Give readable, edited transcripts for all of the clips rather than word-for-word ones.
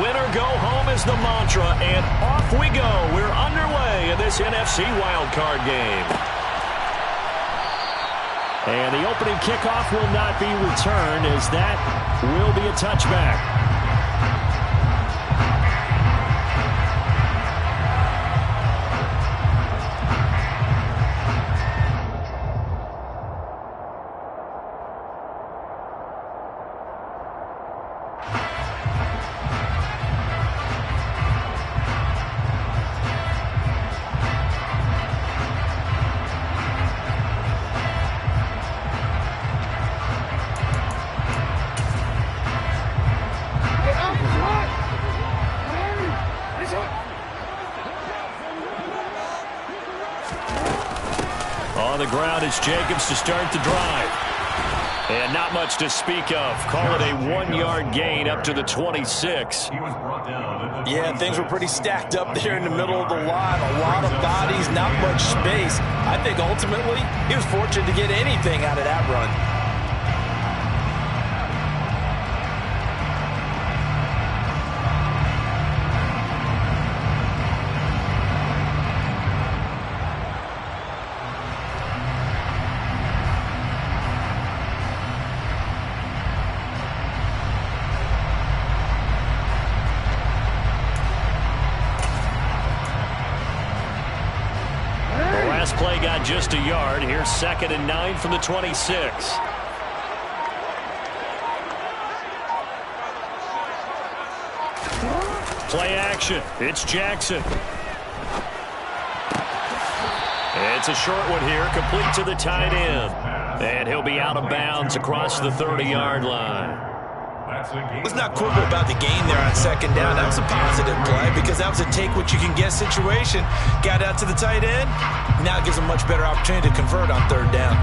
Win or go home is the mantra, and off we go. We're underway in this NFC wildcard game. And the opening kickoff will not be returned, as that will be a touchback. On the ground is Jacobs to start the drive. And not much to speak of. Call it a 1-yard gain up to the 26. Yeah, things were pretty stacked up there in the middle of the line. A lot of bodies, not much space. I think ultimately he was fortunate to get anything out of that run. Play got just a yard. Here's 2nd and 9 from the 26. Play action. It's Jackson. It's a short one here, complete to the tight end. And he'll be out of bounds across the 30-yard line. Let's not quibble about the gain there on 2nd down. That was a positive play because that was a take-what-you-can-get situation. Got out to the tight end. Now it gives a much better opportunity to convert on 3rd down.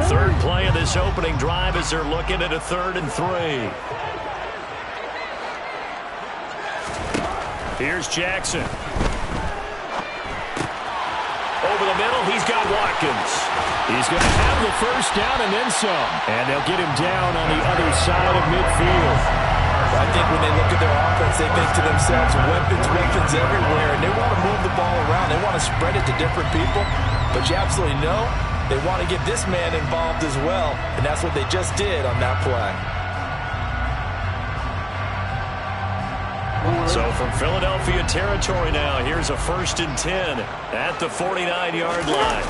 Third play of this opening drive as they're looking at a 3rd and 3. Here's Jackson. Over the middle, he's got Watkins. He's going to have the first down and then some. And they'll get him down on the other side of midfield. I think when they look at their offense, they think to themselves, weapons everywhere. And they want to move the ball around. They want to spread it to different people. But you absolutely know they want to get this man involved as well. And that's what they just did on that play. So from Philadelphia territory now, here's a 1st and 10 at the 49-yard line.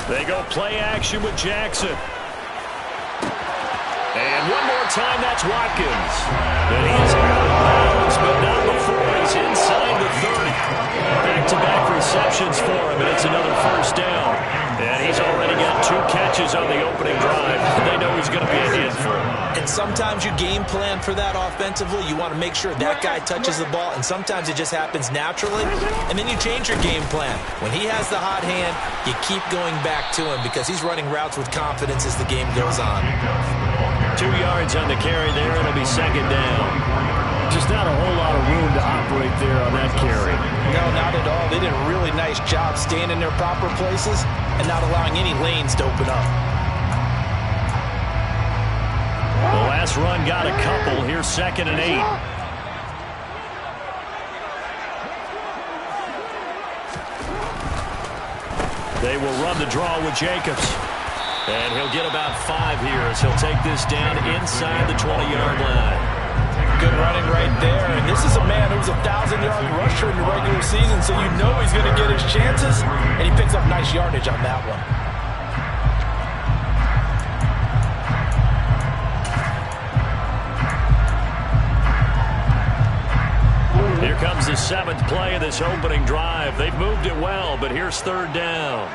They go play action with Jackson. And one more time, that's Watkins. And he is out of bounds, but not before he's inside the 30. Back-to-back receptions for him, and it's another 1st down. And he's already got 2 catches on the opening drive. They know he's going to be a handful. And sometimes you game plan for that offensively. You want to make sure that guy touches the ball, and sometimes it just happens naturally. And then you change your game plan. When he has the hot hand, you keep going back to him because he's running routes with confidence as the game goes on. 2 yards on the carry there, and it'll be 2nd down. Just not a whole lot of room to operate there on that carry. No, not at all. They did a really nice job staying in their proper places and not allowing any lanes to open up. The last run got a couple. Here's 2nd and 8. They will run the draw with Jacobs. And he'll get about 5 here as he'll take this down inside the 20-yard line. Good running right there. And this is a man who's a 1,000-yard rusher in the regular season, so you know he's going to get his chances. And he picks up nice yardage on that one. Here comes the 7th play of this opening drive. They've moved it well, but here's 3rd down.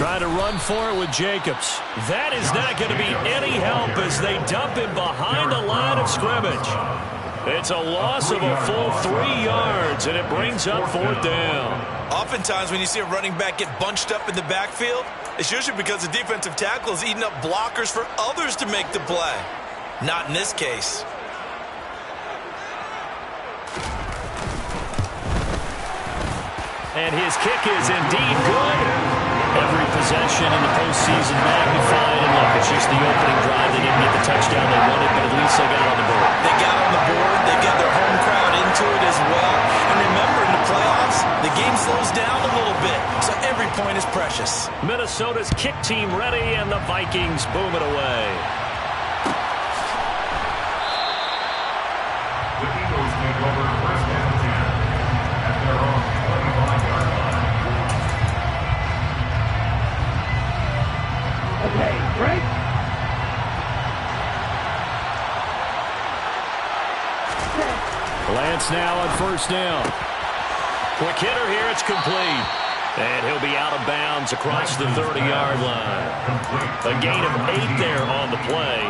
Trying to run for it with Jacobs. That is not going to be any help as they dump him behind the line of scrimmage. It's a loss of a full 3 yards, and it brings up 4th down. Oftentimes when you see a running back get bunched up in the backfield, it's usually because the defensive tackle is eating up blockers for others to make the play. Not in this case. And his kick is indeed good. Every possession in the postseason magnified. And look, it's just the opening drive. They didn't get the touchdown they wanted, but at least they got on the board. They got on the board. They get their home crowd into it as well. And remember, in the playoffs, the game slows down a little bit, so every point is precious. Minnesota's kick team ready, and the Vikings boom it away. The Eagles take over first and 10 at their own 25-yard line. Okay, break. Lance now on first down. Quick hitter here, it's complete. And he'll be out of bounds across the 30-yard line. A gain of 8 there on the play.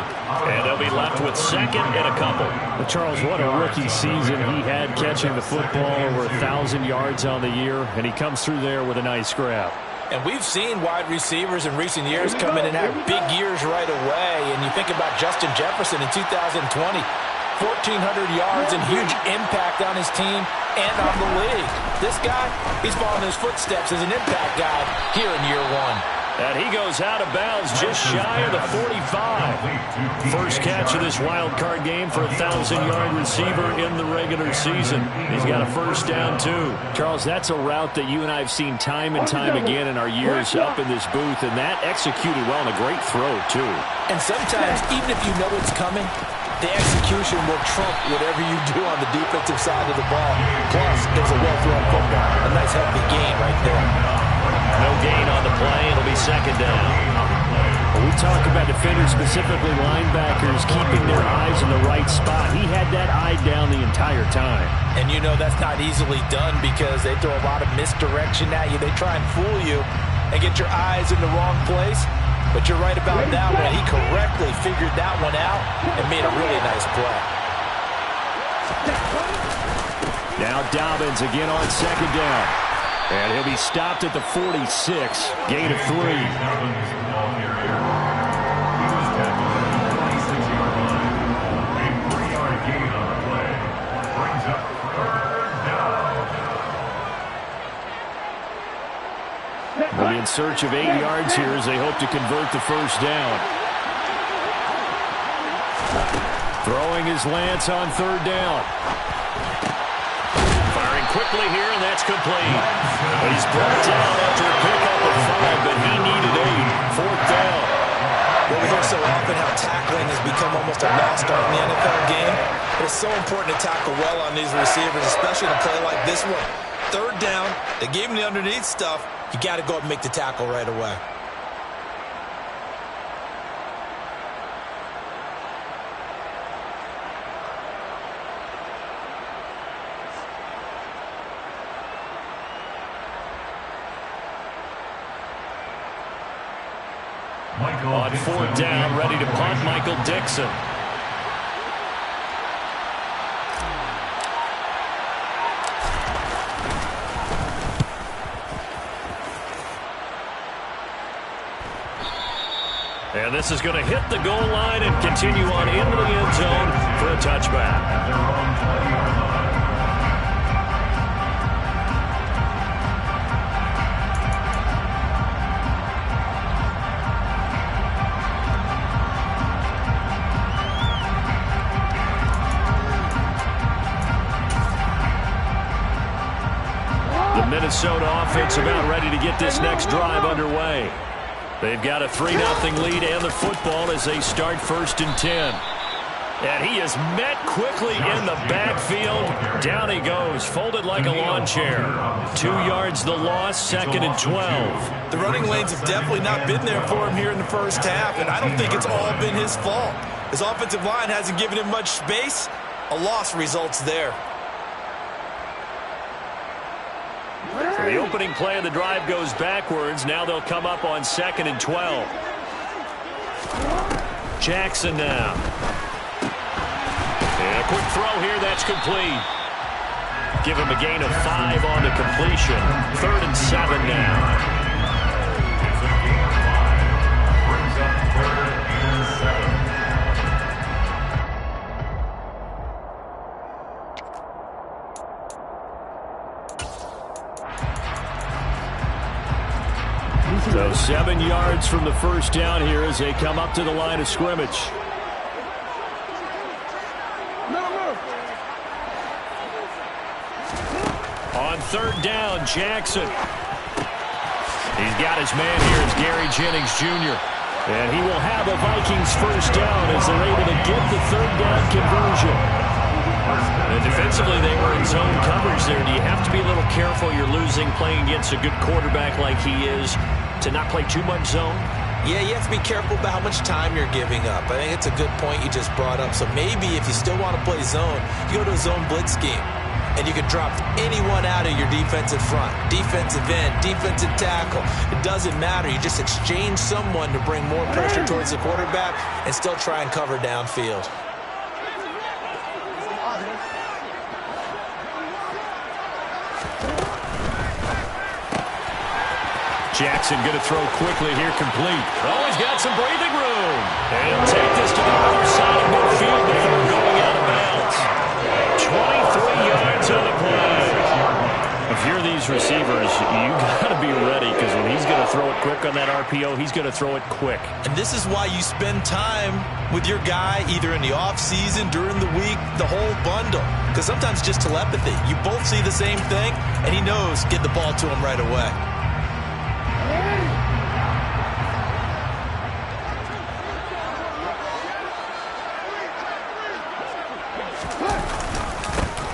And they'll be left with 2nd and a couple. Well, Charles, what a rookie season he had catching the football, over 1,000 yards on the year, and he comes through there with a nice grab. And we've seen wide receivers in recent years come in and have big years right away. And you think about Justin Jefferson in 2020, 1,400 yards and huge impact on his team and on the league. This guy, he's following his footsteps as an impact guy here in year 1. And he goes out of bounds just shy of the 45. First catch of this wild card game for a 1,000-yard receiver in the regular season. He's got a first down, too. Charles, that's a route that you and I have seen time and time again in our years up in this booth, and that executed well and a great throw, too. And sometimes, even if you know it's coming, the execution will trump whatever you do on the defensive side of the ball. Plus, it's a well-thrown football. A nice, healthy gain right there. No gain on the play. It'll be 2nd down. When we talk about defenders, specifically linebackers, keeping their eyes in the right spot. He had that eye down the entire time. And you know that's not easily done because they throw a lot of misdirection at you. They try and fool you and get your eyes in the wrong place. But you're right about that one. He correctly figured that one out and made a really nice play. Now Dobbins again on 2nd down. And he'll be stopped at the 46. Gain of 3. They'll be in search of 8 yards here as they hope to convert the first down. Throwing his Lance on 3rd down. Firing quickly here, and that's complete. But he's brought down after a pickup of 5, but he needed 8. 4th down. Well, we hear so often how tackling has become almost a lost art in the NFL game. But it's so important to tackle well on these receivers, especially in a play like this one. 3rd down, they gave him the underneath stuff. You got to go up and make the tackle right away. On 4th down, ready to punt, Michael Dixon. And this is going to hit the goal line and continue on into the end zone for a touchback. The Minnesota offense about ready to get this next drive underway. They've got a 3-0 lead and the football as they start 1st and 10. And he is met quickly in the backfield. Down he goes, folded like a lawn chair. 2 yards the loss, 2nd and 12. The running lanes have definitely not been there for him here in the first half, and I don't think it's all been his fault. His offensive line hasn't given him much space. A loss results there. The opening play of the drive goes backwards. Now they'll come up on 2nd and 12. Jackson now. And a quick throw here. That's complete. Give him a gain of 5 on the completion. 3rd and 7 now. It's a gain of 5. Brings up 3rd and 7. So 7 yards from the first down here as they come up to the line of scrimmage. On 3rd down, Jackson. He's got his man here. It's Gary Jennings Jr. And he will have a Vikings first down as they're able to get the 3rd down conversion. And defensively, they were in zone coverage there. Do you have to be a little careful? You're losing playing against a good quarterback like he is to not play too much zone? Yeah, you have to be careful about how much time you're giving up. I think it's a good point you just brought up. So maybe if you still want to play zone, you go to a zone blitz scheme. And you can drop anyone out of your defensive front. Defensive end, defensive tackle. It doesn't matter. You just exchange someone to bring more pressure towards the quarterback and still try and cover downfield. Jackson going to throw quickly here, complete. Oh, he's got some breathing room. And he'll take this to the other side of midfield before going out of bounds. 23 yards on the play. If you're these receivers, you got to be ready because when he's going to throw it quick on that RPO, he's going to throw it quick. And this is why you spend time with your guy either in the offseason, during the week, the whole bundle. Because sometimes just telepathy. You both see the same thing, and he knows get the ball to him right away.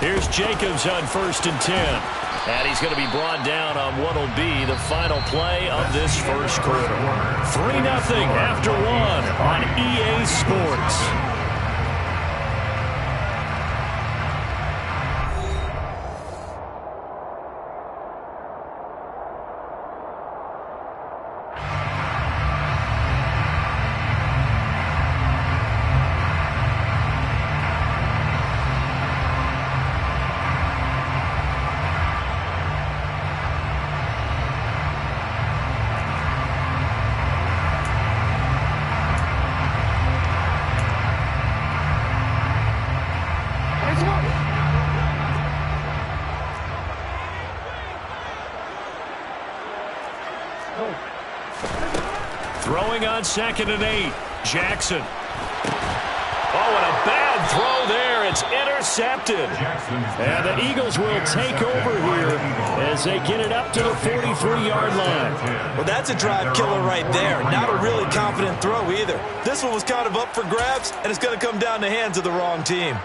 Here's Jacobs on 1st and 10. And he's going to be brought down on what will be the final play of this first quarter. 3-0 after 1 on EA Sports. Throwing on 2nd and 8. Jackson. Oh, and a bad throw there. It's intercepted. And the Eagles will take over here as they get it up to the 43-yard line. Well, that's a drive killer right there. Not a really confident throw either. This one was kind of up for grabs, and it's going to come down the hands of the wrong team.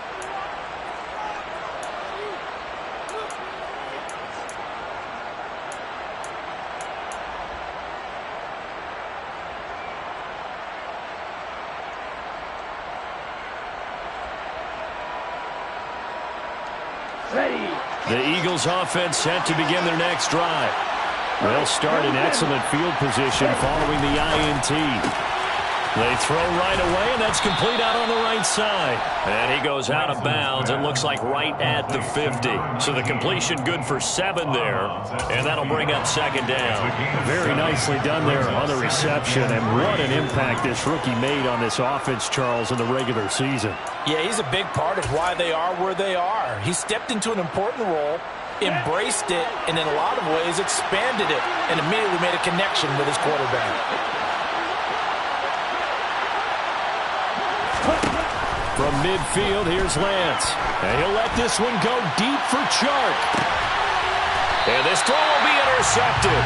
The Eagles offense set to begin their next drive. They'll start in excellent field position following the INT. They throw right away, and that's complete out on the right side. And he goes out of bounds. It looks like right at the 50. So the completion good for 7 there, and that'll bring up 2nd down. Very nicely done there on the reception, and what an impact this rookie made on this offense, Charles, in the regular season. Yeah, he's a big part of why they are where they are. He stepped into an important role, embraced it, and in a lot of ways expanded it, and immediately made a connection with his quarterback. From midfield, here's Lance. And he'll let this one go deep for Chark. And this throw will be intercepted.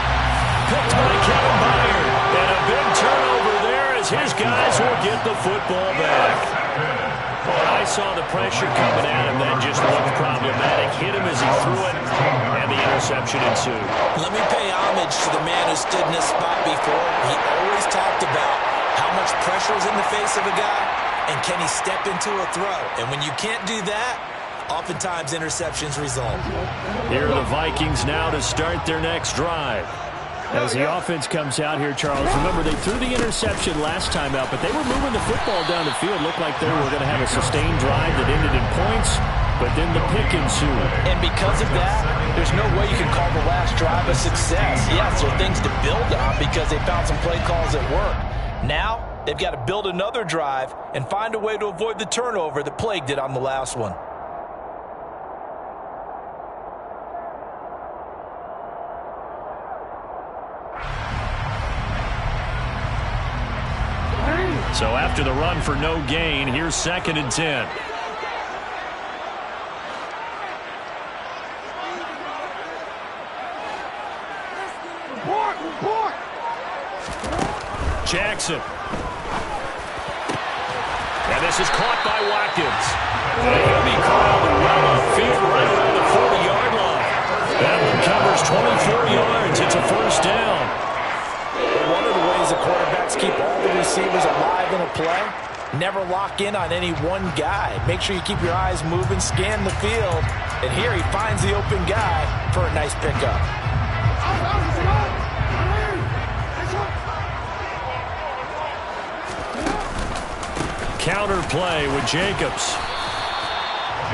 Picked by Kevin Byard. And a big turnover there as his guys will get the football back. When I saw the pressure coming at him, that just looked problematic. Hit him as he threw it, and the interception ensued. Let me pay homage to the man who stood in this spot before. He always talked about how much pressure is in the face of a guy, and can he step into a throw? And when you can't do that, Oftentimes, interceptions result. Here are the Vikings now to start their next drive. As the offense comes out here, Charles, remember they threw the interception last time out, but they were moving the football down the field. Looked like they were going to have a sustained drive that ended in points, but then the pick ensued. And because of that, there's no way you can call the last drive a success. Yes, there are things to build on because they found some play calls that work. Now, they've got to build another drive and find a way to avoid the turnover that plagued it on the last one. So after the run for no gain, here's 2nd and 10. Jackson. And this is caught by Watkins. And he'll be called well upfield right around the 40-yard line. That one covers 24 yards. It's a first down. One of the ways the quarterbacks keep all the receivers alive in a play, never lock in on any one guy. Make sure you keep your eyes moving, scan the field, and here he finds the open guy for a nice pickup. Counter play with Jacobs.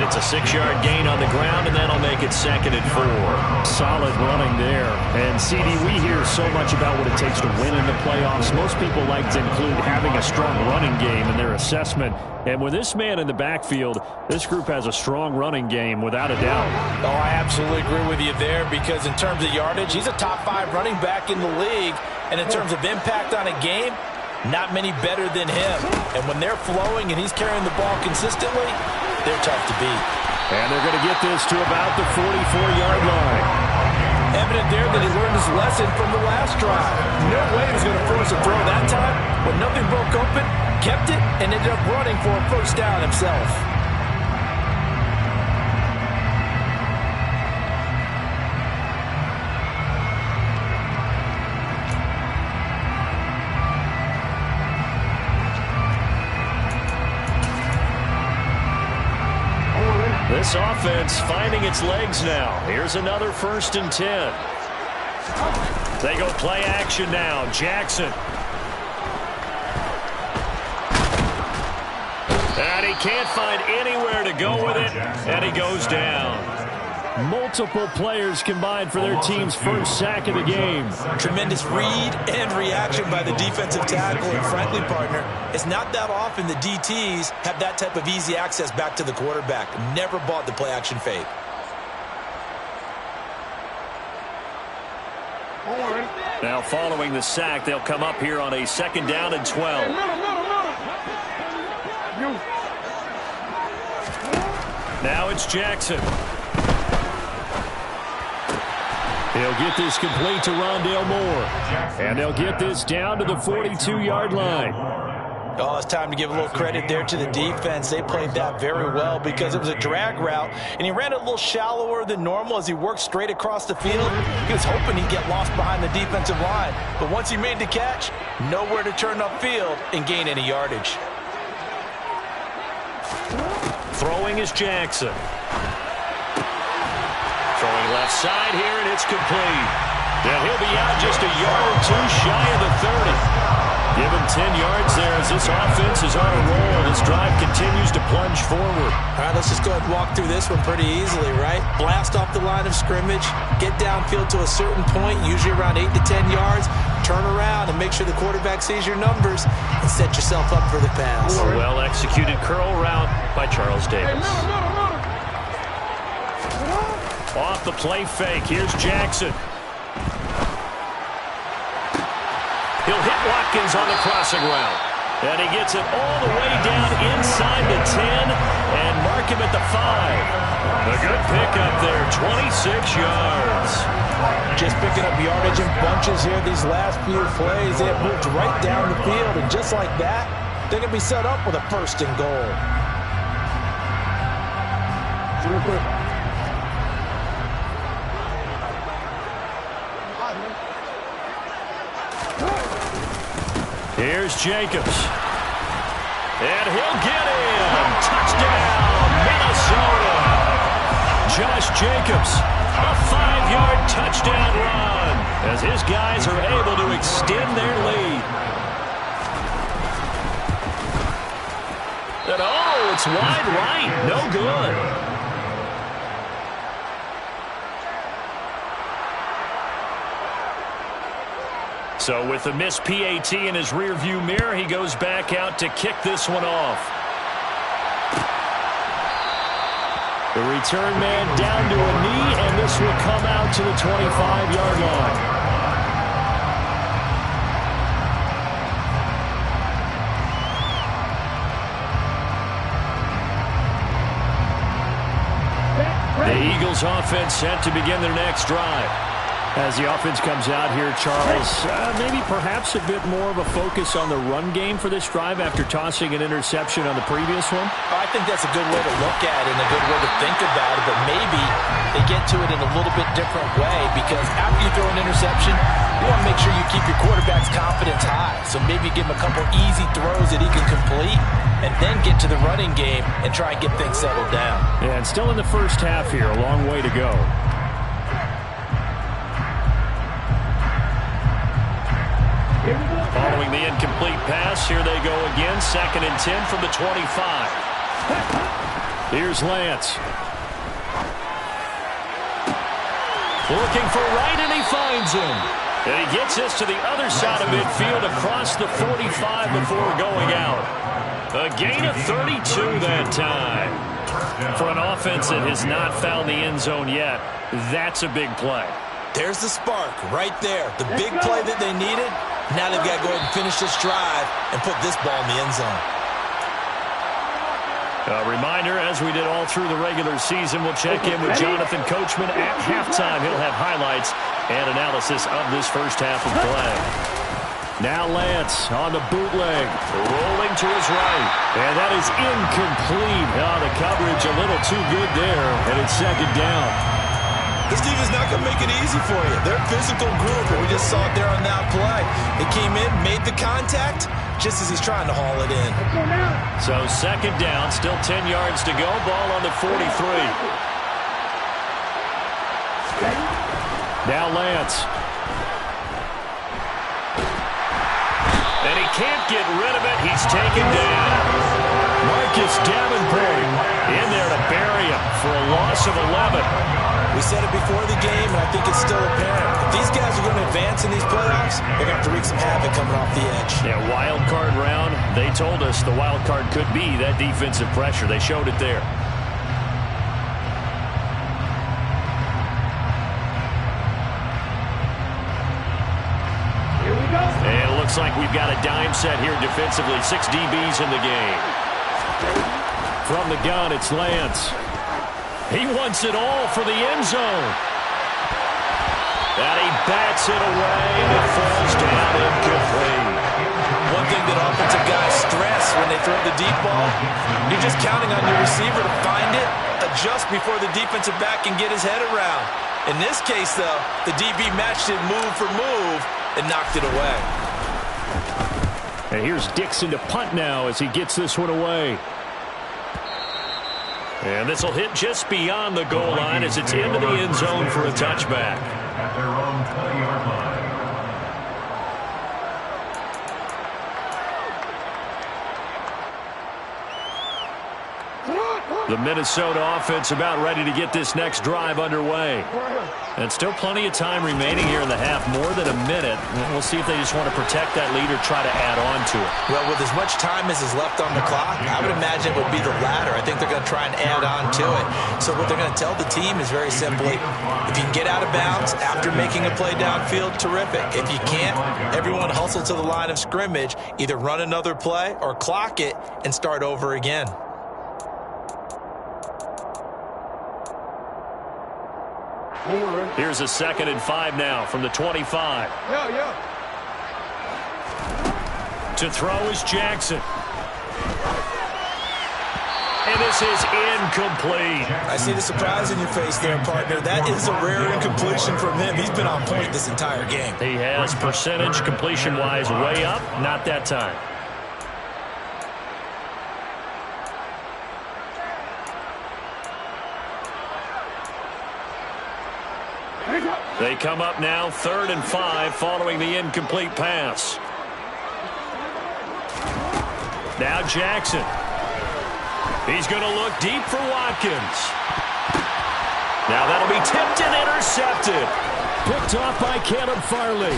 It's a 6-yard gain on the ground, and that'll make it 2nd and 4. Solid running there. And, CD, we hear so much about what it takes to win in the playoffs. Most people like to include having a strong running game in their assessment. And with this man in the backfield, this group has a strong running game, without a doubt. Oh, I absolutely agree with you there because in terms of yardage, he's a top 5 running back in the league. And in terms of impact on a game, not many better than him. And when they're flowing and he's carrying the ball consistently, they're tough to beat. And they're going to get this to about the 44-yard line. Evident there that he learned his lesson from the last drive. No way he was going to force a throw that time. When nothing broke open, kept it, and ended up running for a first down himself. This offense finding its legs now. Here's another 1st and 10. They go play action now. Jackson. And he can't find anywhere to go with it, and he goes down. Multiple players combined for their team's first sack of the game. Tremendous read and reaction by the defensive tackle, and frankly, partner, it's not that often the DTs have that type of easy access back to the quarterback. Never bought the play-action fake. Now following the sack, they'll come up here on a 2nd down and 12. Now it's Jackson. He'll get this complete to Rondale Moore. And they'll get this down to the 42-yard line. Oh, it's time to give a little credit there to the defense. They played that very well because it was a drag route, and he ran it a little shallower than normal as he worked straight across the field. He was hoping he'd get lost behind the defensive line, but once he made the catch, nowhere to turn upfield and gain any yardage. Throwing is Jackson. Throwing left side here, and it's complete. Yeah, he'll be out just a yard or two shy of the 30. Give him 10 yards there as this offense is on a roll. This drive continues to plunge forward. All right, let's just go ahead and walk through this one pretty easily, right? Blast off the line of scrimmage, get downfield to a certain point, usually around 8 to 10 yards, turn around and make sure the quarterback sees your numbers and set yourself up for the pass. A well-executed curl route by Charles Davis. Off the play fake, here's Jackson. He'll hit Watkins on the crossing route. And he gets it all the way down inside the 10 and mark him at the 5. A good pickup there, 26 yards. Just picking up yardage in bunches here these last few plays. They have moved right down the field, and just like that, they're going to be set up with a 1st and goal. Here's Jacobs. And he'll get him. Touchdown, Minnesota. Josh Jacobs. A 5-yard touchdown run as his guys are able to extend their lead. And oh, it's wide right. No good. So with the missed PAT in his rearview mirror, he goes back out to kick this one off. The return man down to a knee, and this will come out to the 25-yard line. The Eagles offense set to begin their next drive. As the offense comes out here, Charles, maybe perhaps a bit more of a focus on the run game for this drive after tossing an interception on the previous one? I think that's a good way to look at it and a good way to think about it, but maybe they get to it in a little bit different way because after you throw an interception, you want to make sure you keep your quarterback's confidence high. So maybe give him a couple easy throws that he can complete and then get to the running game and try and get things settled down. Yeah, and still in the first half here, a long way to go. Following the incomplete pass, here they go again. 2nd and 10 from the 25. Here's Lance. Looking for right, and he finds him. And he gets this to the other side of midfield across the 45 before going out. A gain of 32 that time. For an offense that has not found the end zone yet, that's a big play. There's the spark right there. The big play that they needed. Now they've got to go ahead and finish this drive and put this ball in the end zone. A reminder, as we did all through the regular season, we'll check in with Jonathan Coachman at halftime. He'll have highlights and analysis of this first half of play. Now Lance on the bootleg, rolling to his right. And that is incomplete. Oh, the coverage a little too good there, and it's 2nd down. This team is not going to make it easy for you. They're a physical group, and we just saw it there on that play. They came in, made the contact, just as he's trying to haul it in. So 2nd down, still 10 yards to go. Ball on the 43. Now Lance. And he can't get rid of it. He's taken down. Marcus Davenport in there to bury him for a loss of 11. We said it before the game, and I think it's still apparent. If these guys are going to advance in these playoffs, they're going to have to wreak some havoc coming off the edge. Yeah, wild card round. They told us the wild card could be that defensive pressure. They showed it there. Here we go. And it looks like we've got a dime set here defensively. 6 DBs in the game. From the gun, it's Lance. He wants it all for the end zone. And he bats it away, and it falls down incomplete. One thing that offensive guys stress when they throw the deep ball, you're just counting on your receiver to find it, adjust before the defensive back can get his head around. In this case, though, the DB matched it move for move and knocked it away. And here's Dixon to punt now as he gets this one away. And this will hit just beyond the goal line as it's into the end zone for a touchback. At their own 20-yard line. The Minnesota offense about ready to get this next drive underway. And still plenty of time remaining here in the half, more than a minute. We'll see if they just want to protect that lead or try to add on to it. Well, with as much time as is left on the clock, I would imagine it would be the latter. I think they're going to try and add on to it. So what they're going to tell the team is very simply, if you can get out of bounds after making a play downfield, terrific. If you can't, everyone hustle to the line of scrimmage, either run another play or clock it and start over again. Here's a 2nd and 5 now from the 25. To throw is Jackson. And this is incomplete. I see the surprise in your face there, partner. That is a rare incompletion from him. He's been on point this entire game. He has percentage completion-wise way up. Not that time. They come up now 3rd and 5 following the incomplete pass. Now Jackson. He's going to look deep for Watkins. Now that'll be tipped and intercepted. Picked off by Caleb Farley.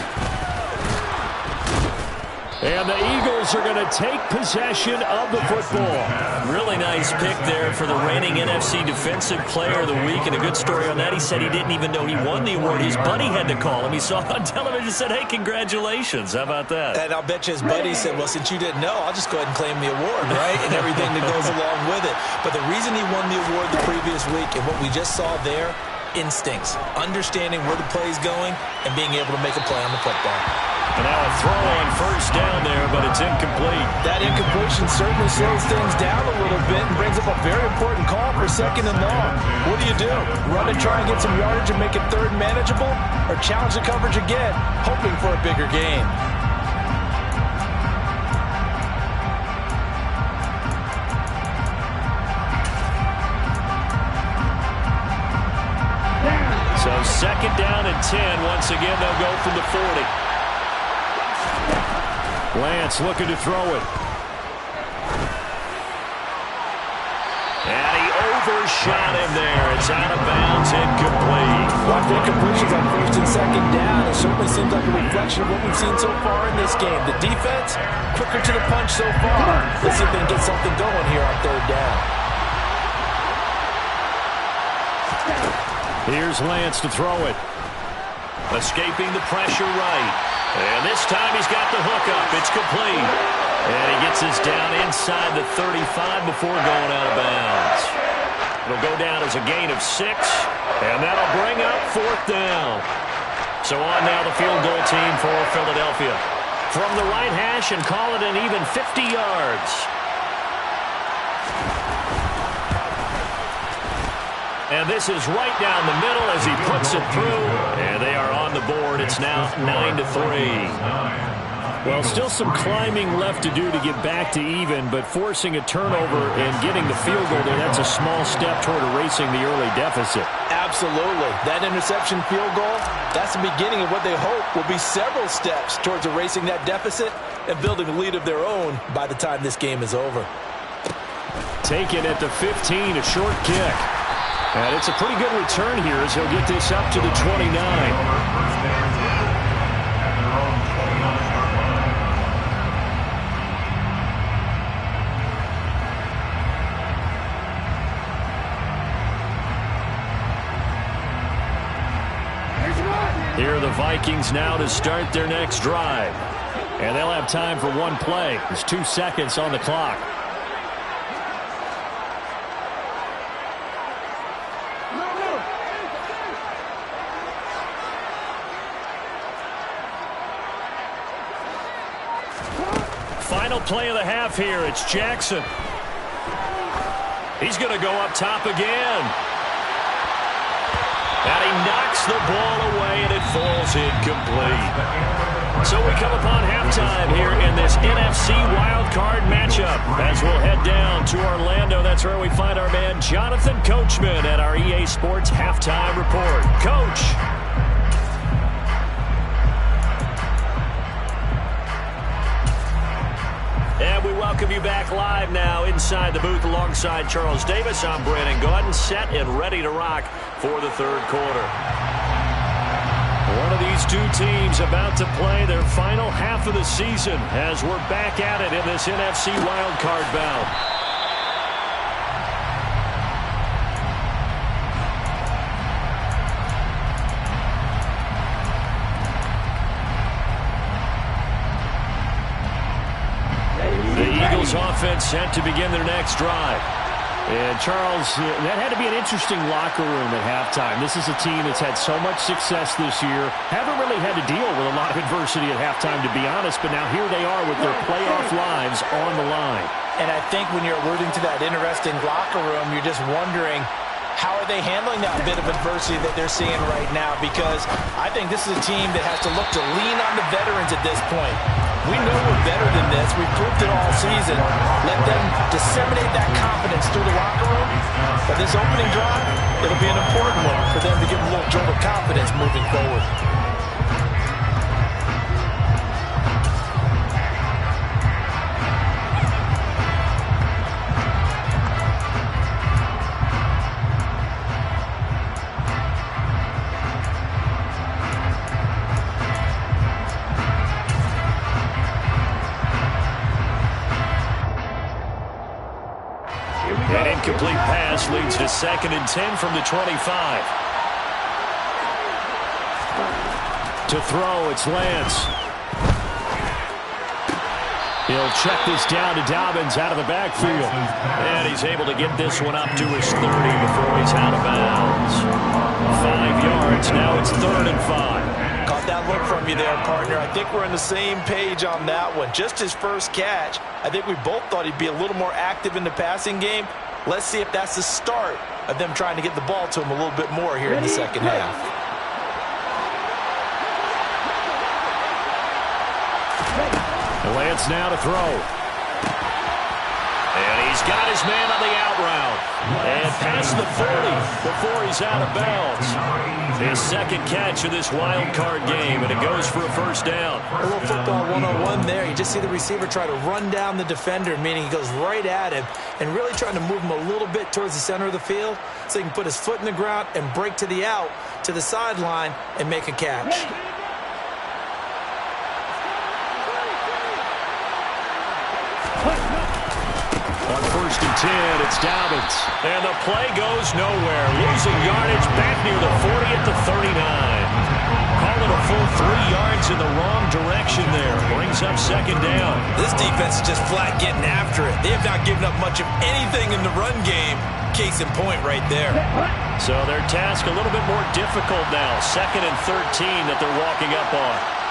And the Eagles are going to take possession of the football. Really nice pick there for the reigning NFC Defensive Player of the Week. And a good story on that. He said he didn't even know he won the award. His buddy had to call him. He saw it on television and said, hey, congratulations. How about that? And I'll bet you his buddy said, well, since you didn't know, I'll just go ahead and claim the award, right? And everything that goes along with it. But the reason he won the award the previous week and what we just saw there, instincts, understanding where the play is going and being able to make a play on the football. And now a throw on 1st down there, but it's incomplete. That incompletion certainly slows things down a little bit and brings up a very important call for 2nd and long. What do? Run and try and get some yardage and make it 3rd manageable, or challenge the coverage again, hoping for a bigger gain? So 2nd down and 10. Once again, they'll go from the 40. Lance looking to throw it. And he overshot him there. It's out of bounds, incomplete. Well, I think completions on 1st and 2nd down. It certainly seems like a reflection of what we've seen so far in this game. The defense, quicker to the punch so far. Let's see if they can get something going here on 3rd down. Here's Lance to throw it. Escaping the pressure right. And this time he's got the hook up. It's complete. And he gets us down inside the 35 before going out of bounds. It'll go down as a gain of 6. And that'll bring up 4th down. So on now the field goal team for Philadelphia. From the right hash and call it an even 50 yards. And this is right down the middle as he puts it through. And they are on the board. It's now 9-3. Well, still some climbing left to do to get back to even, but forcing a turnover and getting the field goal there, that's a small step toward erasing the early deficit. Absolutely. That interception field goal, that's the beginning of what they hope will be several steps towards erasing that deficit and building a lead of their own by the time this game is over. Taken at the 15, a short kick. And it's a pretty good return here as he'll get this up to the 29. Here are the Vikings now to start their next drive. And they'll have time for one play. There's 2 seconds on the clock. Final play of the half here. It's Jackson. He's going to go up top again. And he knocks the ball away, and it falls incomplete. So we come upon halftime here in this NFC wildcard matchup. As we'll head down to Orlando, that's where we find our man Jonathan Coachman at our EA Sports Halftime Report. Coach. And we welcome you back live now inside the booth alongside Charles Davis. I'm Brandon Gaudin, set and ready to rock for the 3rd quarter. One of these two teams about to play their final half of the season as we're back at it in this NFC wildcard bout. Offense set to begin their next drive. And Charles, that had to be an interesting locker room at halftime. This is a team that's had so much success this year. Haven't really had to deal with a lot of adversity at halftime, to be honest, but now here they are with their playoff lives on the line. And I think when you're alluding to that interesting locker room, you're just wondering, how are they handling that bit of adversity that they're seeing right now? Because I think this is a team that has to look to lean on the veterans at this point. We know we're better than this. We've proved it all season. Let them disseminate that confidence through the locker room. But this opening drive, it'll be an important one for them to give a little jolt of confidence moving forward. An incomplete pass leads to 2nd and 10 from the 25. To throw, it's Lance. He'll check this down to Dobbins out of the backfield. And he's able to get this one up to his 30 before he's out of bounds. 5 yards, now it's 3rd and 5. Caught that look from you there, partner. I think we're on the same page on that one. Just his first catch. I think we both thought he'd be a little more active in the passing game. Let's see if that's the start of them trying to get the ball to him a little bit more here in the second half. Lance now to throw. And he's got his man on the out route. And past the 40 before he's out of bounds. His 2nd catch of this wild card game, and it goes for a 1st down. A little football 101 there. You just see the receiver try to run down the defender, meaning he goes right at him and really trying to move him a little bit towards the center of the field so he can put his foot in the ground and break to the out, to the sideline, and make a catch. On 1st and 10, it's Dobbins. And the play goes nowhere. Losing yardage back near the 40 at the 39. Call it a full 3 yards in the wrong direction there. Brings up 2nd down. This defense is just flat getting after it. They have not given up much of anything in the run game. Case in point right there. So their task a little bit more difficult now. 2nd and 13 that they're walking up on.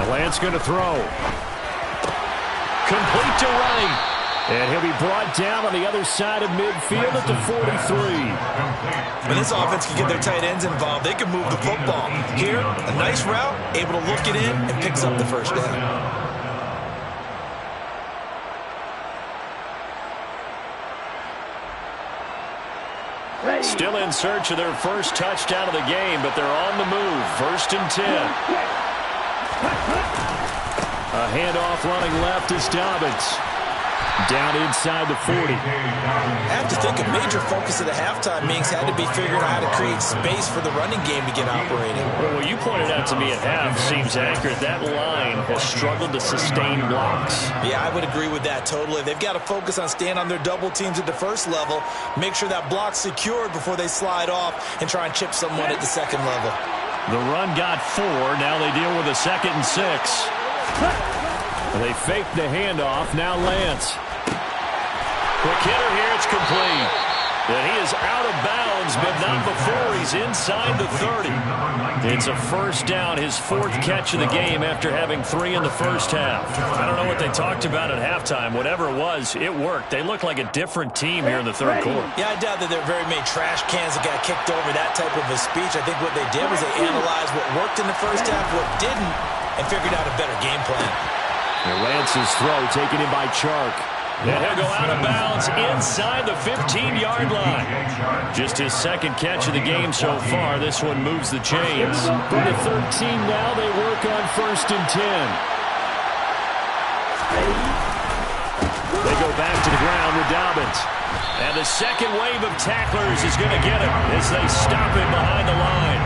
Lance going to throw. Complete to right. And he'll be brought down on the other side of midfield at the 43. When this offense can get their tight ends involved, they can move the football. Here, a nice route, able to look it in, and picks up the 1st down. Still in search of their 1st touchdown of the game, but they're on the move. 1st and 10. A handoff running left is Dobbins. Down inside the 40. I have to think a major focus of the halftime meetings had to be figuring out how to create space for the running game to get operating. Well, what you pointed out to me at half seems accurate. That line has struggled to sustain blocks. Yeah, I would agree with that totally. They've got to focus on staying on their double teams at the 1st level, make sure that block's secured before they slide off and try and chip someone at the 2nd level. The run got 4. Now they deal with a 2nd and 6. They fake the handoff. Now Lance. Quick hitter here. It's complete. And he is out of bounds, but not before he's inside the 30. It's a 1st down, his 4th catch of the game after having 3 in the 1st half. I don't know what they talked about at halftime. Whatever it was, it worked. They look like a different team here in the 3rd quarter. Yeah, I doubt that there are very many trash cans that got kicked over, that type of a speech. I think what they did was they analyzed what worked in the 1st half, what didn't, and figured out a better game plan. And Lance's throw taken in by Chark. And he'll go out of bounds inside the 15-yard line. Just his 2nd catch of the game so far. This one moves the chains. For the 13 now, they work on 1st and 10. They go back to the ground with Dobbins. And the 2nd wave of tacklers is going to get him as they stop him behind the line.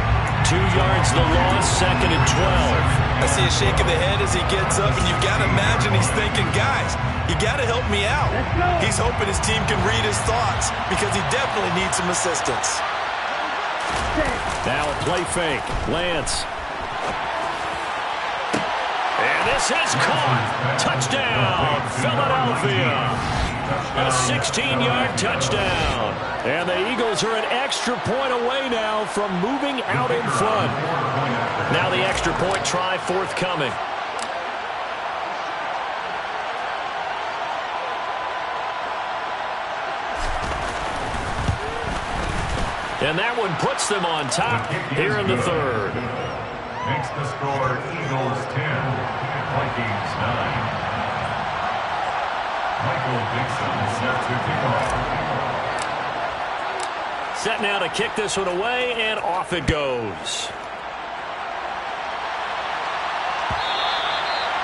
2 yards the loss, 2nd and 12. I see a shake of the head as he gets up, and you've got to imagine he's thinking, guys, you got to help me out. He's hoping his team can read his thoughts because he definitely needs some assistance. Now a play fake. Lance. And this is caught. Touchdown, Philadelphia. A 16-yard touchdown. And the Eagles are an extra point away now from moving out in front. Now the extra point try forthcoming. And that one puts them on top here in the third. Makes the score Eagles 10, Vikings 9. Michael Dixon set to kick off. Set now to kick this one away, and off it goes.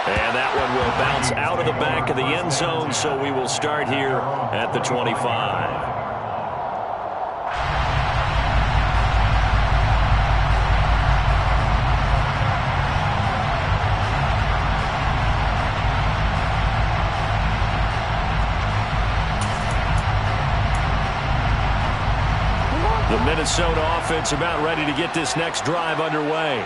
And that one will bounce out of the back of the end zone, so we will start here at the 25. The Minnesota offense about ready to get this next drive underway.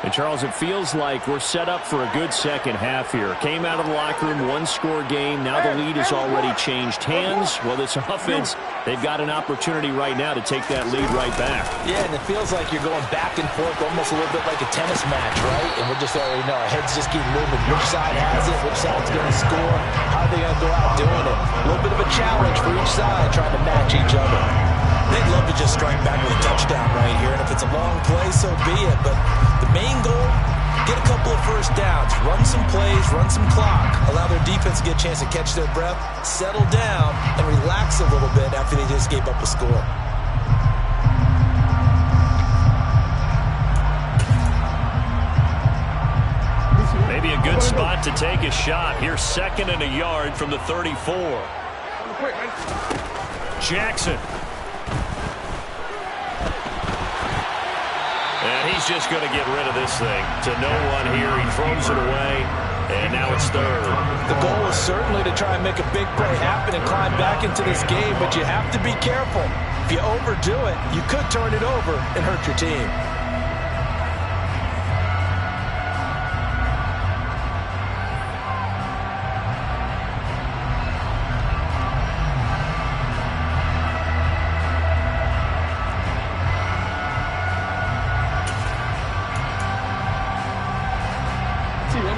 And, Charles, it feels like we're set up for a good second half here. Came out of the locker room, one-score game. Now the lead has already changed hands. Well, this offense, they've got an opportunity right now to take that lead right back. Yeah, and it feels like you're going back and forth almost a little bit like a tennis match, right? And we're just already know our heads just keep moving. Which side has it? Which side's going to score? How are they going to go out doing it? A little bit of a challenge for each side trying to match each other. They'd love to just strike back with a touchdown right here, and if it's a long play, so be it. But the main goal, get a couple of first downs, run some plays, run some clock, allow their defense to get a chance to catch their breath, settle down, and relax a little bit after they just gave up a score. Maybe a good spot to take a shot. Here's 2nd and a yard from the 34. Jackson. And he's just going to get rid of this thing to no one here. He throws it away, and now it's 3rd. The goal is certainly to try and make a big play happen and climb back into this game, but you have to be careful. If you overdo it, you could turn it over and hurt your team.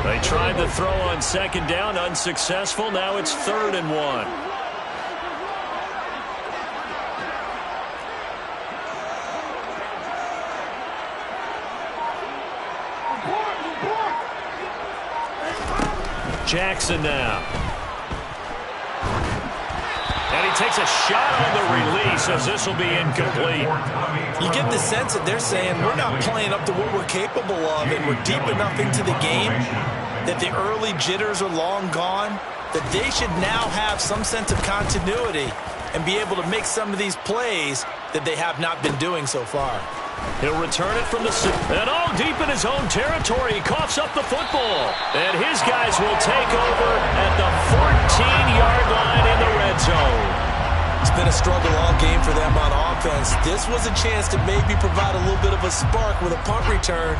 They tried the throw on 2nd down, unsuccessful. Now it's 3rd and 1. Jackson now. And he takes a shot on the release as this will be incomplete. You get the sense that they're saying we're not playing up to what we're capable of, and we're deep enough into the game that the early jitters are long gone, that they should now have some sense of continuity and be able to make some of these plays that they have not been doing so far. He'll return it from the and deep in his own territory. He coughs up the football, and his guys will take over at the 14-yard line in the red zone. It's been a struggle all game for them on offense. This was a chance to maybe provide a little bit of a spark with a punt return.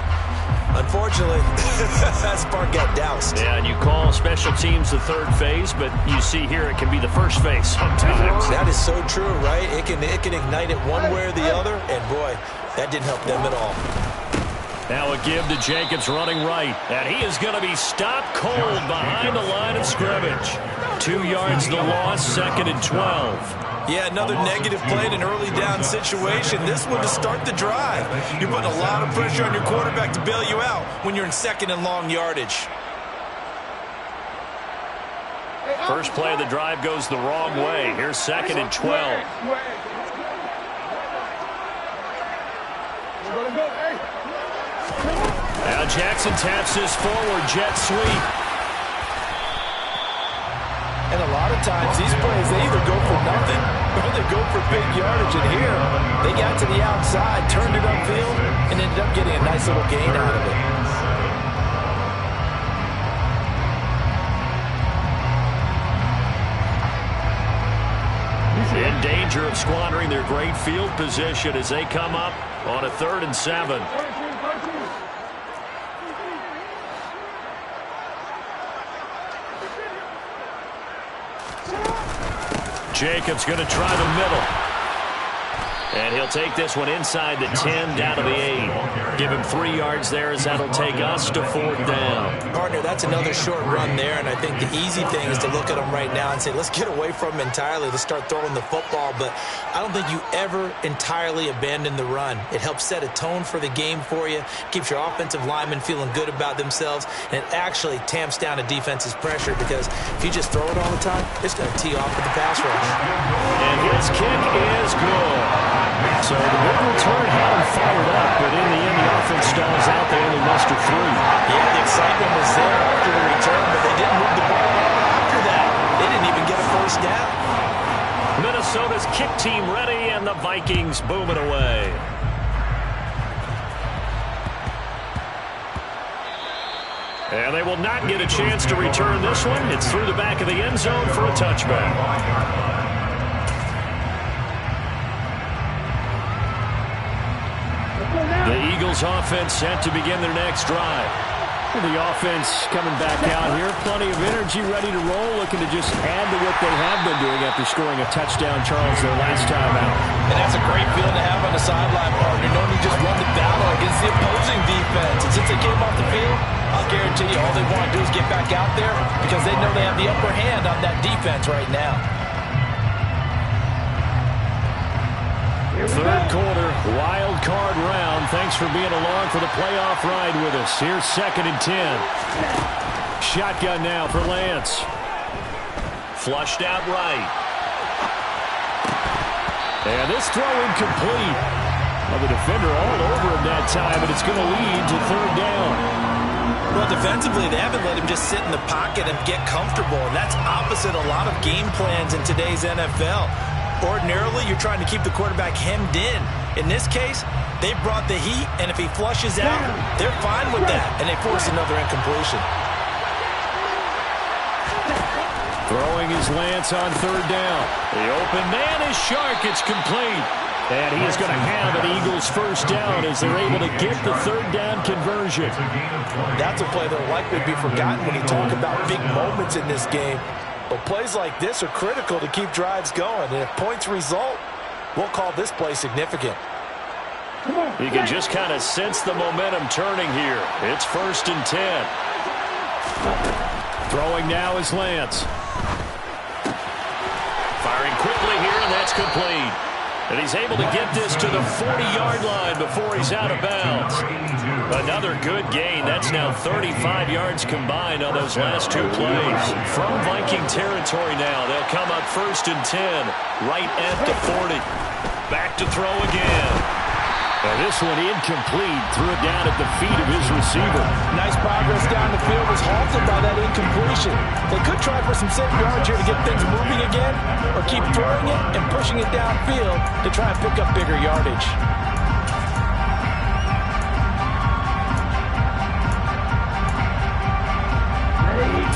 Unfortunately, that spark got doused. Yeah, and you call special teams the 3rd phase, but you see here it can be the 1st phase sometimes. That is so true, right? It can ignite it one way or the other, and boy, that didn't help them at all. Now a give to Jacobs running right, and he is going to be stopped cold behind the line of scrimmage. 2 yards the loss, 2nd and 12. Yeah, another negative play in an early down situation. This one to start the drive. You're putting a lot of pressure on your quarterback to bail you out when you're in 2nd and long yardage. First play of the drive goes the wrong way. Here's 2nd and 12. Now Jackson taps this forward jet sweep. And a lot of times, these plays, they either go for nothing or they go for big yardage. And here, they got to the outside, turned it upfield, and ended up getting a nice little gain out of it. In danger of squandering their great field position as they come up on a 3rd and 7. Jacobs going to try the middle. And he'll take this one inside the 10, down to the 8. Give him 3 yards there as that'll take us to 4th down. Partner, that's another short run there, and I think the easy thing is to look at him right now and say, let's get away from him entirely. Let's start throwing the football, but I don't think you ever entirely abandon the run. It helps set a tone for the game for you, keeps your offensive linemen feeling good about themselves, and it actually tamps down a defense's pressure because if you just throw it all the time, it's going to tee off with the pass rush. And his kick is good. So the big return had him fired up, but in the end, the offense stalls out. They only mustered 3. Yeah, the excitement was there after the return, but they didn't move the ball after that. They didn't even get a first down. Minnesota's kick team ready, and the Vikings booming away. And they will not get a chance to return this one. It's through the back of the end zone for a touchback. The Eagles offense set to begin their next drive. The offense coming back out here. Plenty of energy, ready to roll, looking to just add to what they have been doing after scoring a touchdown, Charles, their last time out. And that's a great feeling to have on the sideline, partner, knowing you just won the battle against the opposing defense. And since they came off the field, I'll guarantee you all they want to do is get back out there because they know they have the upper hand on that defense right now. Third quarter, wild card round. Thanks for being along for the playoff ride with us. Here's 2nd and 10. Shotgun now for Lance. Flushed out right. And this throw incomplete. Well, the defender all over him that time, but it's going to lead to 3rd down. Well, defensively, they haven't let him just sit in the pocket and get comfortable, and that's opposite a lot of game plans in today's NFL. Ordinarily, you're trying to keep the quarterback hemmed in. In this case, they brought the heat, and if he flushes out, they're fine with that, and they force another incompletion. Throwing his Lance on 3rd down. The open man is Shark. It's complete. And he is going to have an Eagles first down as they're able to get the 3rd down conversion. That's a play that will likely be forgotten when you talk about big moments in this game. But plays like this are critical to keep drives going. And if points result, we'll call this play significant. You can just kind of sense the momentum turning here. It's 1st and 10. Throwing now is Lance. Firing quickly here, and that's complete. And he's able to get this to the 40-yard line before he's out of bounds. Another good gain. That's now 35 yards combined on those last 2 plays. From Viking territory now, they'll come up 1st and 10, right at the 40. Back to throw again. And this one incomplete. Threw it down at the feet of his receiver. Nice progress down the field was halted by that incompletion. They could try for some safe yards here to get things moving again, or keep throwing it and pushing it downfield to try and pick up bigger yardage.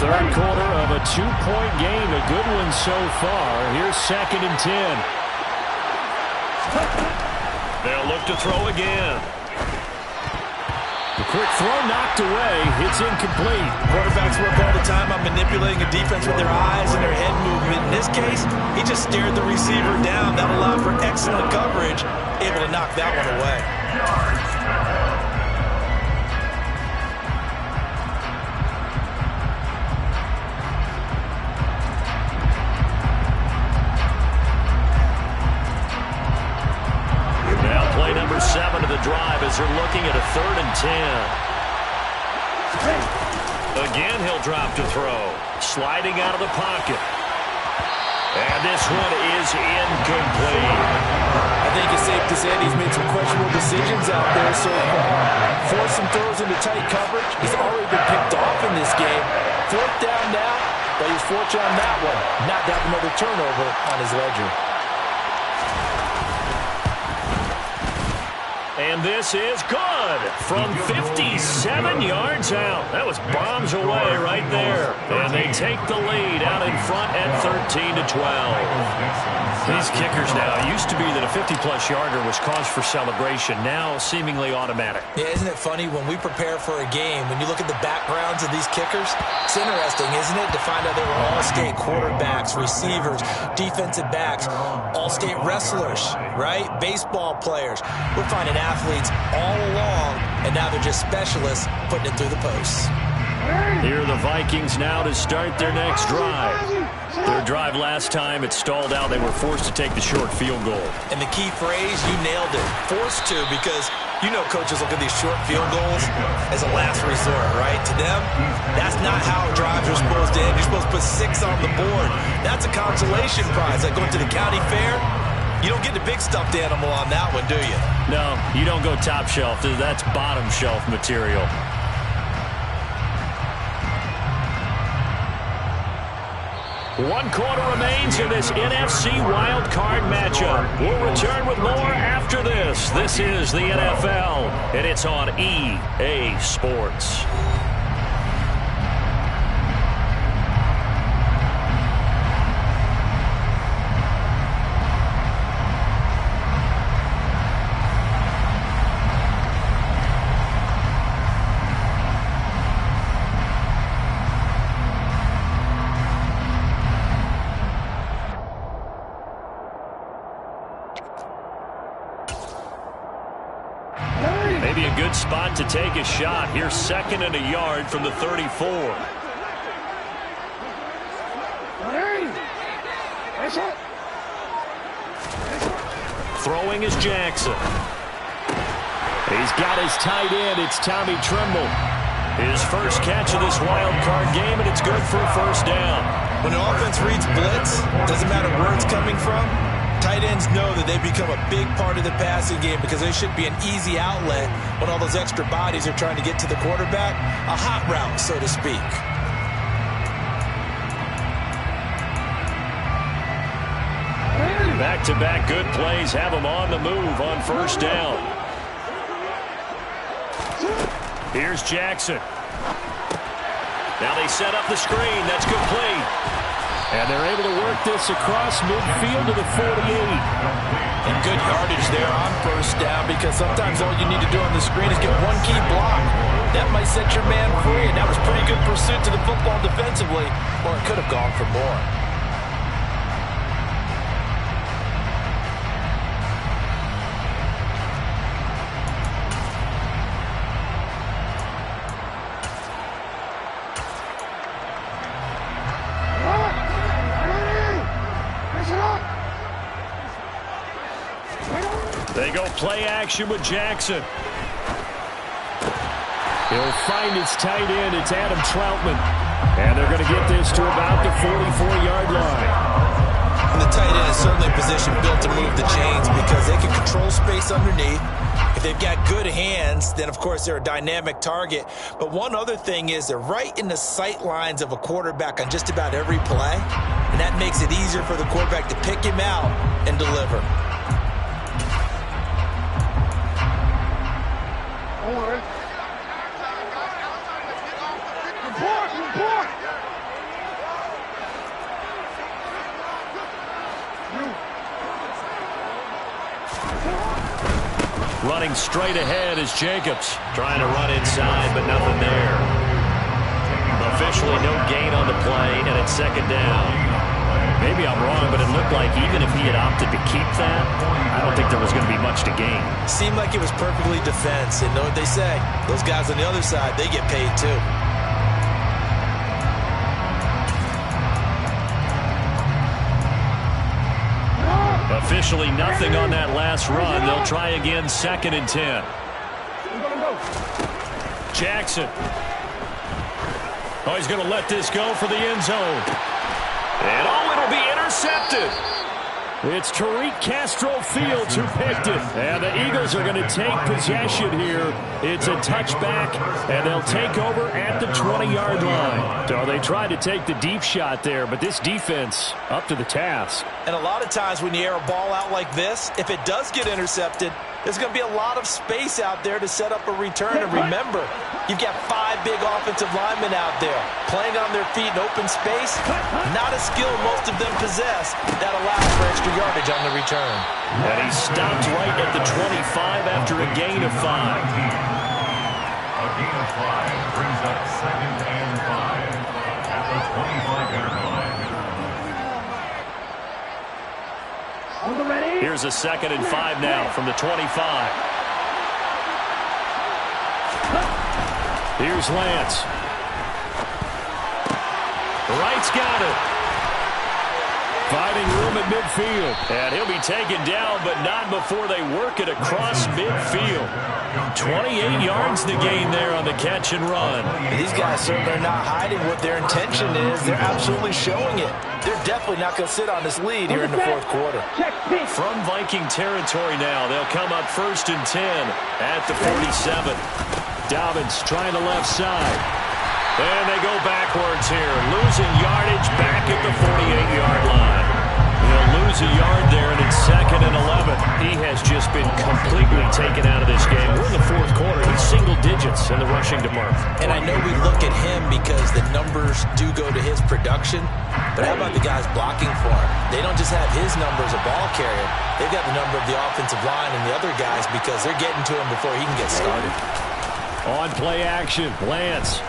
Third quarter of a 2-point game. A good one so far. Here's 2nd and 10. They'll look to throw again. The quick throw knocked away. It's incomplete. Quarterbacks work all the time on manipulating a defense with their eyes and their head movement. In this case, he just stared the receiver down. That allowed for excellent coverage, able to knock that one away. Number 7 of the drive as they're looking at a 3rd and 10. Again, he'll drop to throw. Sliding out of the pocket. And this one is incomplete. I think it's safe to say he's made some questionable decisions out there so far. Forced some throws into tight coverage. He's already been picked off in this game. 4th down now, but he's fortunate on that one. Not to have another turnover on his ledger. And this is good from 57 yards out. That was bombs away right there. And they take the lead out in front at 13-12. These kickers now, it used to be that a 50-plus yarder was cause for celebration. Now, seemingly automatic. Yeah, isn't it funny when we prepare for a game, when you look at the backgrounds of these kickers, it's interesting, isn't it, to find out they were all-state quarterbacks, receivers, defensive backs, all-state wrestlers, right? Baseball players. We're finding athletes all along, and now they're just specialists putting it through the posts. Here are the Vikings now to start their next drive. Their drive last time, it stalled out. They were forced to take the short field goal. And the key phrase, you nailed it. Forced to, because you know coaches look at these short field goals as a last resort, right? To them, that's not how drives are supposed to end. You're supposed to put 6 on the board. That's a consolation prize. Like going to the county fair, you don't get the big stuffed animal on that one, do you? No, you don't go top shelf. That's bottom shelf material. One quarter remains in this NFC wildcard matchup. We'll return with more after this. This is the NFL, and it's on EA Sports. Maybe a good spot to take a shot. Here's 2nd and a yard from the 34. Throwing is Jackson. He's got his tight end. It's Tommy Tremble. His first catch of this wild card game, and it's good for a first down. When the offense reads blitz, doesn't matter where it's coming from, tight ends know that they become a big part of the passing game because they should be an easy outlet when all those extra bodies are trying to get to the quarterback. A hot route, so to speak. Back-to-back good plays have them on the move on first down. Here's Jackson. Now they set up the screen. That's complete. And they're able to work this across midfield to the 48. And good yardage there on first down because sometimes all you need to do on the screen is get one key block. That might set your man free, and that was pretty good pursuit to the football defensively. Well, it could have gone for more. They go play action with Jackson. He'll find his tight end. It's Adam Troutman. And they're going to get this to about the 44-yard line. And the tight end is certainly a position built to move the chains because they can control space underneath. If they've got good hands, then, of course, they're a dynamic target. But one other thing is they're right in the sight lines of a quarterback on just about every play. And that makes it easier for the quarterback to pick him out and deliver. Running straight ahead is Jacobs. Trying to run inside, but nothing there. Officially no gain on the play, and it's 2nd down. Maybe I'm wrong, but it looked like even if he had opted to keep that, I don't think there was going to be much to gain. Seemed like it was perfectly defense, and know what they say. Those guys on the other side, they get paid too. Officially nothing on that last run. They'll try again, 2nd and 10. Jackson. Oh, he's going to let this go for the end zone. And it'll be intercepted. It's Tariq Castro Fields who picked it. And the Eagles are going to take possession here. It's a touchback, and they'll take over at the 20-yard line. So they tried to take the deep shot there, but this defense up to the task. And a lot of times when you air a ball out like this, if it does get intercepted, There's going to be a lot of space out there to set up a return. And remember, you've got 5 big offensive linemen out there playing on their feet in open space. Not a skill most of them possess that allows for extra yardage on the return. And he stopped right at the 25 after a gain of 5. A gain of 5 brings up 2nd and 5 at the 25-yard line. Here's a 2nd and 5 now from the 25. Here's Lance. Wright's got it. Finding room at midfield. And he'll be taken down, but not before they work it across midfield. 28 yards the gain there on the catch and run. These guys certainly are not hiding what their intention is. They're absolutely showing it. They're definitely not going to sit on this lead here in the 4th quarter. From Viking territory now, they'll come up 1st and 10 at the 47. Dobbins trying the left side. And they go backwards here, losing yardage back at the 48-yard line. They'll lose a yard there, and it's 2nd and 11. He has just been completely taken out of this game. We're in the 4th quarter. He's single digits in the rushing department. And I know we look at him because the numbers do go to his production, but how about the guys blocking for him? They don't just have his number as a ball carrier. They've got the number of the offensive line and the other guys because they're getting to him before he can get started. On play action, Lance.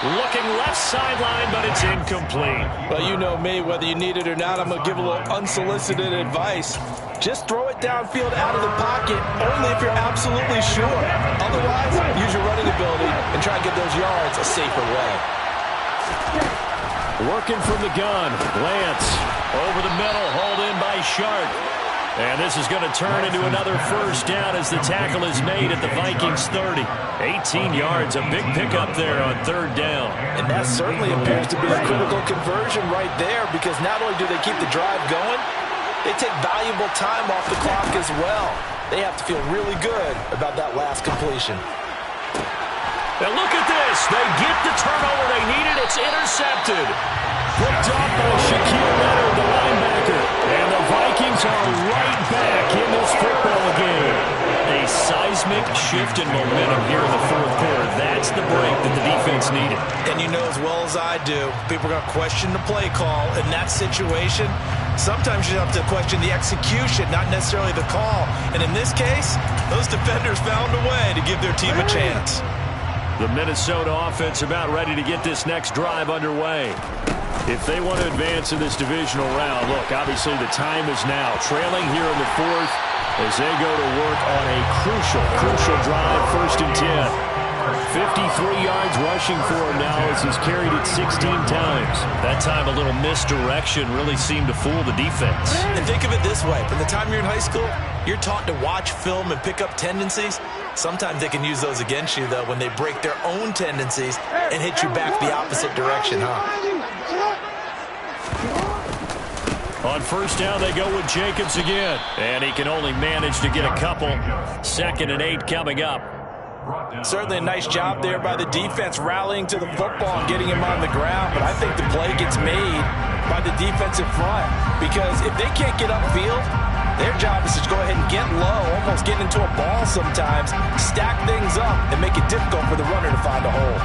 Looking left sideline, but it's incomplete. Well, you know me, whether you need it or not, I'm going to give a little unsolicited advice. Just throw it downfield out of the pocket, only if you're absolutely sure. Otherwise, use your running ability and try to get those yards a safer way. Working from the gun, Lance. Over the middle, hauled in by Sharp. And this is going to turn into another 1st down as the tackle is made at the Vikings 30. 18 yards, a big pickup there on 3rd down. And that certainly appears to be a critical conversion right there because not only do they keep the drive going, they take valuable time off the clock as well. They have to feel really good about that last completion. Now look at this. They get the turnover they needed. It's intercepted. Picked up by Shaquille Leonard, the linebacker. And the Vikings are right back in this football game. A seismic shift in momentum here in the 4th quarter. That's the break that the defense needed. And you know as well as I do, people are going to question the play call in that situation. Sometimes you have to question the execution, not necessarily the call. And in this case, those defenders found a way to give their team a chance. The Minnesota offense about ready to get this next drive underway. If they want to advance in this divisional round, look, obviously the time is now. Trailing here in the 4th as they go to work on a crucial drive, 1st and 10. 53 yards rushing for him now as he's carried it 16 times. That time a little misdirection really seemed to fool the defense. And think of it this way. From the time you're in high school, you're taught to watch film and pick up tendencies. Sometimes they can use those against you, though, when they break their own tendencies and hit you back the opposite direction, On 1st down, they go with Jacobs again. And he can only manage to get a couple. 2nd and 8 coming up. Certainly a nice job there by the defense rallying to the football and getting him on the ground. But I think the play gets made by the defensive front because if they can't get upfield, their job is to go ahead and get low, almost get into a ball sometimes, stack things up, and make it difficult for the runner to find a hole.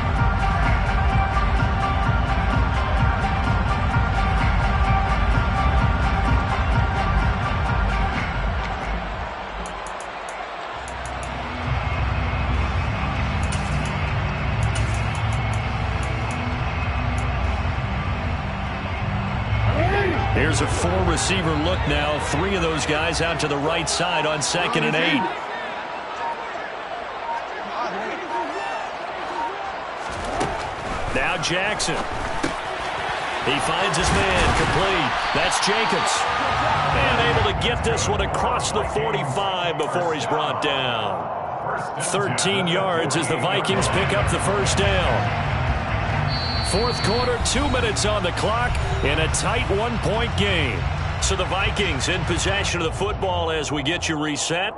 Here's a 4-receiver look now. 3 of those guys out to the right side on 2nd and 8. Now Jackson. He finds his man complete. That's Jacobs. And able to get this one across the 45 before he's brought down. 13 yards as the Vikings pick up the 1st down. 4th quarter, 2 minutes on the clock in a tight 1-point game. So the Vikings in possession of the football as we get you reset.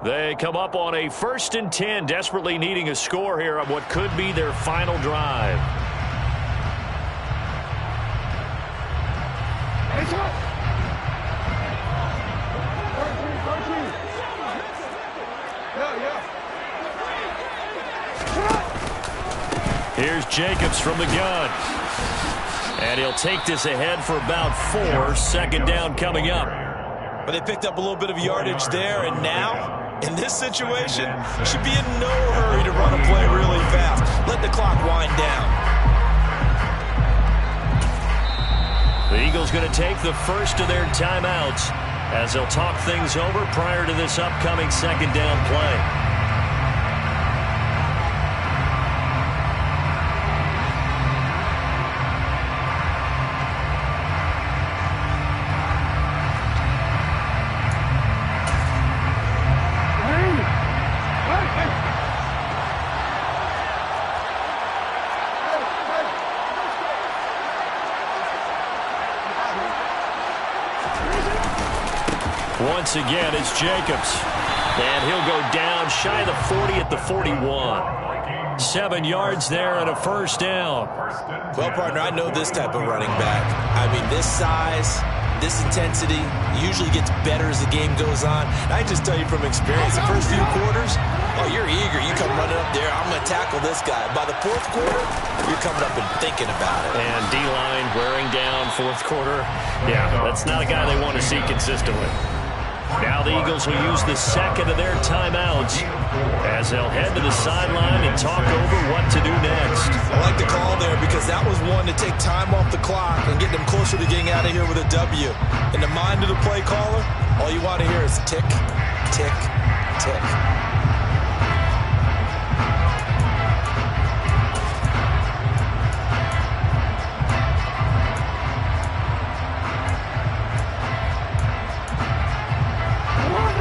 They come up on a 1st and 10, desperately needing a score here on what could be their final drive. Here's Jacobs from the gun. And he'll take this ahead for about 4. Second down coming up. But they picked up a little bit of yardage there, and now, in this situation, should be in no hurry to run a play really fast. Let the clock wind down. The Eagles going to take the first of their timeouts as they'll talk things over prior to this upcoming second down play. Once again, it's Jacobs. And he'll go down shy of the 40 at the 41. 7 yards there and a first down. Well, partner, I know this type of running back. I mean, this size, this intensity usually gets better as the game goes on. And I just tell you from experience, the first few quarters, oh, you're eager. You come running up there, I'm going to tackle this guy. By the fourth quarter, you're coming up and thinking about it. And D-line wearing down fourth quarter. Yeah, that's not a guy they want to see consistently. Now the Eagles will use the second of their timeouts as they'll head to the sideline and talk over what to do next. I like the call there because that was one to take time off the clock and get them closer to getting out of here with a W. In the mind of the play caller, all you want to hear is tick, tick, tick.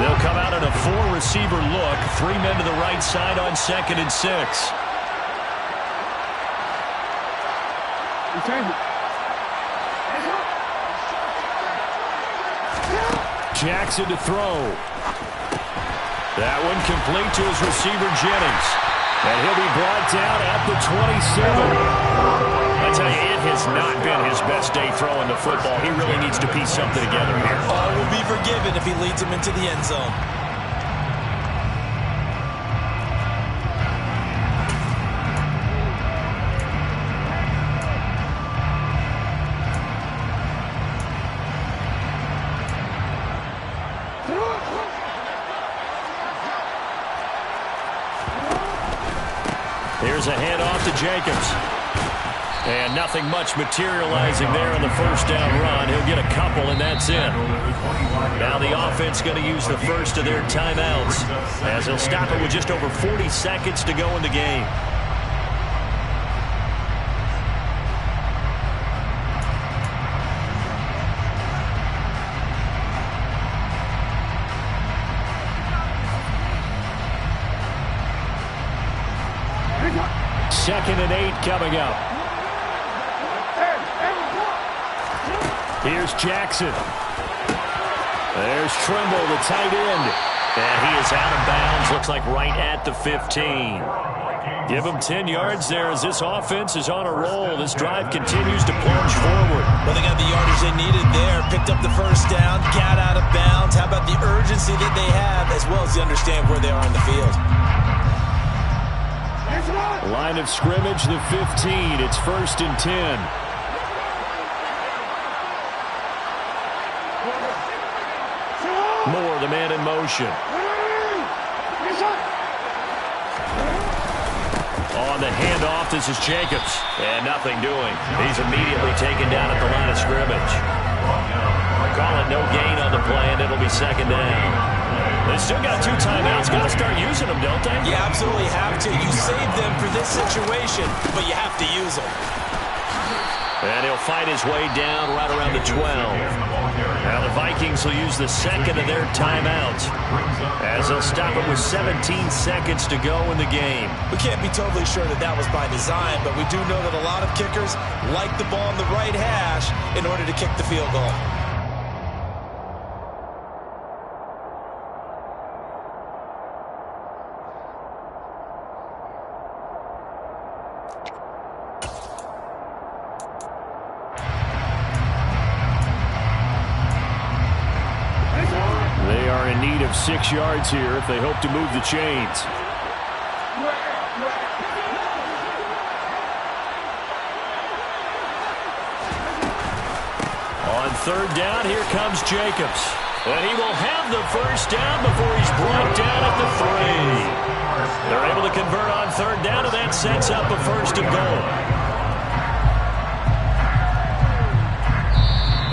They'll come out in a 4-receiver look. 3 men to the right side on 2nd and 6. Jackson to throw. That one complete to his receiver, Jennings. And he'll be brought down at the 27. I tell you, it has not been his best day throwing the football. He really needs to piece something together here. All will be forgiven if he leads him into the end zone. Here's a handoff to Jacobs. And nothing much materializing there on the first down run. He'll get a couple, and that's it. Now the offense going to use the first of their timeouts as they'll stop it with just over 40 seconds to go in the game. Second and 8 coming up. Here's Jackson. There's Trimble, the tight end. And he is out of bounds, looks like right at the 15. Give him 10 yards there as this offense is on a roll. This drive continues to plunge forward. Well, they got the yardage they needed there. Picked up the first down, got out of bounds. How about the urgency that they have, as well as they understand where they are on the field? Line of scrimmage, the 15. It's 1st and 10. Moore, the man in motion. On the handoff, this is Jacobs. And nothing doing. He's immediately taken down at the line of scrimmage. Call it no gain on the play, and it'll be 2nd down. They still got 2 timeouts. Got to start using them, don't they? You absolutely have to. You save them for this situation, but you have to use them. And he'll fight his way down right around the 12. Now the Vikings will use the second of their timeouts as they'll stop it with 17 seconds to go in the game. We can't be totally sure that that was by design, but we do know that a lot of kickers like the ball on the right hash in order to kick the field goal. They are in need of 6 yards here if they hope to move the chains. third down, here comes Jacobs. And he will have the first down before he's brought down at the 3. They're able to convert on third down, and that sets up a first and goal.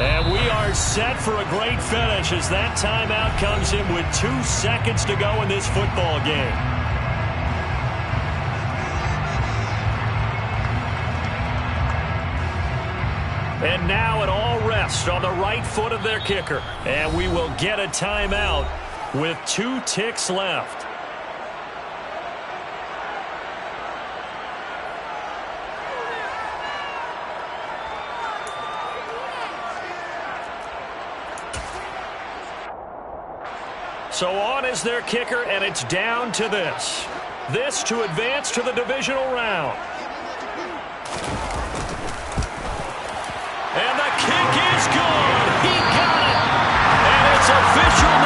And we are set for a great finish as that timeout comes in with 2 seconds to go in this football game. And now it all rests on the right foot of their kicker. And we will get a timeout with 2 ticks left. So on is their kicker, and it's down to this. This to advance to the divisional round. And the kick is good. He got it. And it's official